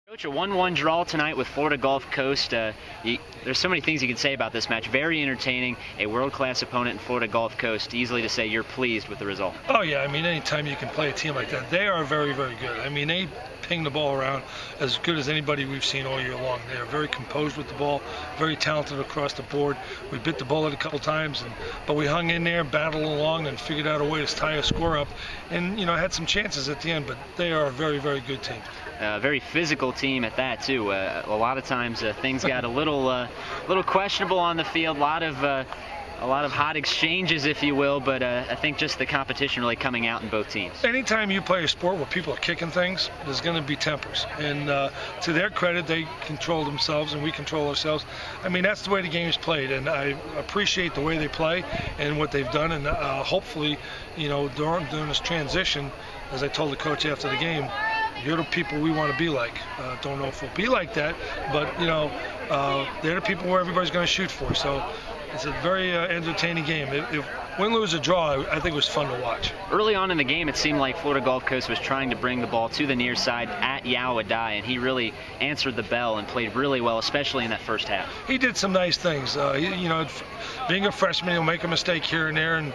Coach, a 1-1 draw tonight with Florida Gulf Coast. There's so many things you can say about this match. Very entertaining, a world-class opponent in Florida Gulf Coast. Easily to say you're pleased with the result. Oh yeah, I mean, anytime you can play a team like that, they are very, very good. I mean, they ping the ball around as good as anybody we've seen all year long. They are very composed with the ball, very talented across the board. We bit the bullet a couple times, but we hung in there, battled along, and figured out a way to tie a score up. And, had some chances at the end, but they are a very, very good team. Very physical team at that too. A lot of times things got a little questionable on the field. A lot of hot exchanges, if you will. But I think just the competition really coming out in both teams. Anytime you play a sport where people are kicking things, there's going to be tempers. And to their credit, they control themselves and we control ourselves. I mean, that's the way the game is played, and I appreciate the way they play and what they've done. And hopefully, during this transition, as I told the coach after the game, you're the people we want to be like. Don't know if we'll be like that, but they're the people where everybody's going to shoot for. So it's a very entertaining game. If win, lose, or draw, I think it was fun to watch. Early on in the game, it seemed like Florida Gulf Coast was trying to bring the ball to the near side at Yao Adai, and he really answered the bell and played really well, especially in that first half. He did some nice things. Being a freshman, he'll make a mistake here and there,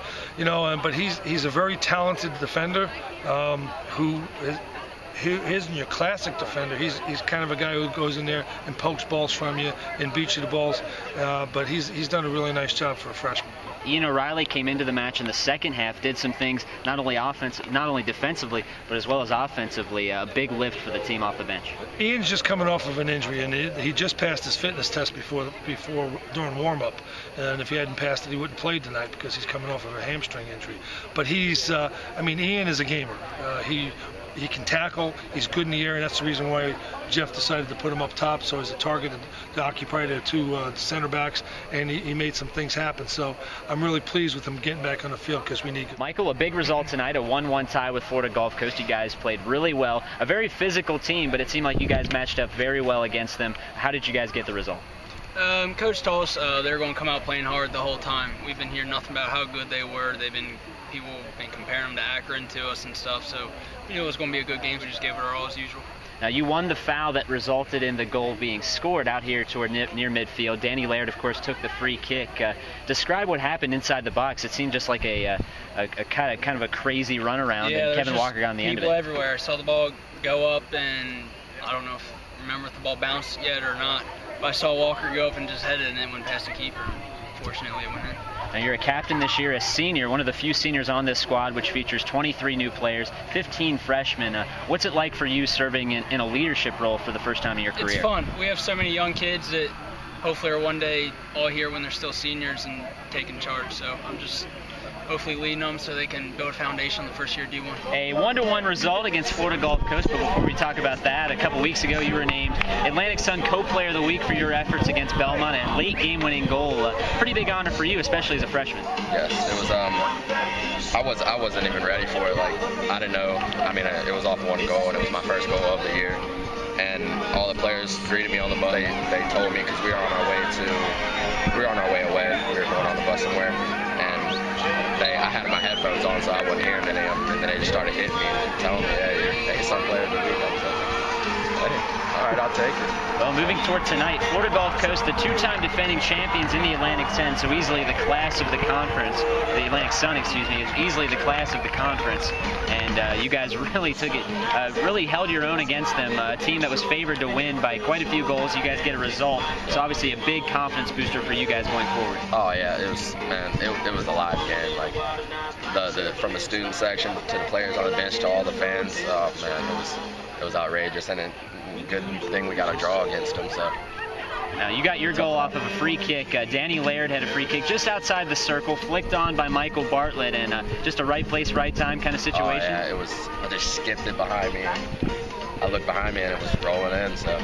but he's a very talented defender who isn't your classic defender. He's kind of a guy who goes in there and pokes balls from you and beats you the balls. But he's done a really nice job for a freshman. Ian O'Reilly came into the match in the second half, did some things not only defensively, but as well as offensively. A big lift for the team off the bench. Ian's just coming off of an injury, and he just passed his fitness test during warm-up. And if he hadn't passed it, he wouldn't play tonight because he's coming off of a hamstring injury. But Ian is a gamer. He can tackle, he's good in the air, and that's the reason why Jeff decided to put him up top, so as a target to occupy the two center backs, and he made some things happen. So I'm really pleased with him getting back on the field because we need it. Michael, a big result tonight, a 1-1 tie with Florida Gulf Coast. You guys played really well. A very physical team, but it seemed like you guys matched up very well against them. How did you guys get the result? Coach told us they were going to come out playing hard the whole time. We've been hearing nothing about how good they were. People have been comparing them to Akron to us and stuff, so we knew it was going to be a good game. We just gave it our all as usual. Now, you won the foul that resulted in the goal being scored out here toward near midfield. Danny Laird, of course, took the free kick. Describe what happened inside the box. It seemed just like a kind of a crazy runaround, and Kevin Walker got on the end of it. People everywhere. I saw the ball go up, and I don't know remember if the ball bounced yet or not, but I saw Walker go up and just head it, and then went past the keeper. Fortunately, it went in. Now, you're a captain this year, a senior, one of the few seniors on this squad, which features 23 new players, 15 freshmen. What's it like for you serving in a leadership role for the first time in your career? It's fun. We have so many young kids that hopefully are one day all here when they're still seniors and taking charge. So I'm just hopefully leading them so they can build a foundation on the first year D1. A 1-1 result against Florida Gulf Coast, but before we talk about that, a couple weeks ago you were named Atlantic Sun Co-Player of the Week for your efforts against Belmont, a late game-winning goal. Pretty big honor for you, especially as a freshman. Yes, it was. I wasn't even ready for it. I didn't know. It was off one goal, and it was my first goal of the year. And all the players greeted me on the bus. They told me because we were on our way away. We were going on the bus somewhere, and I had my headphones on, so I wasn't hearing any of them. And then they just started hitting me and telling me, "Hey, Sun Player of the Week." I was like, "All right, I'll take it." Well, moving toward tonight, Florida Gulf Coast, the two-time defending champions in the Atlantic 10, so easily the class of the conference. The Atlantic Sun, excuse me, is easily the class of the conference. And you guys really took it, really held your own against them. A team that was favored to win by quite a few goals. You guys get a result, so obviously a big confidence booster for you guys going forward. Oh yeah, it was a live game. From the student section to the players on the bench to all the fans. Oh man, it was outrageous, and good thing we got a draw against them. So. Now, you got your goal off of a free kick. Danny Laird had a free kick just outside the circle, flicked on by Michael Bartlett, and just a right place, right time kind of situation. Oh, yeah, it was. I just skipped it behind me. I looked behind me, and it was rolling in. So.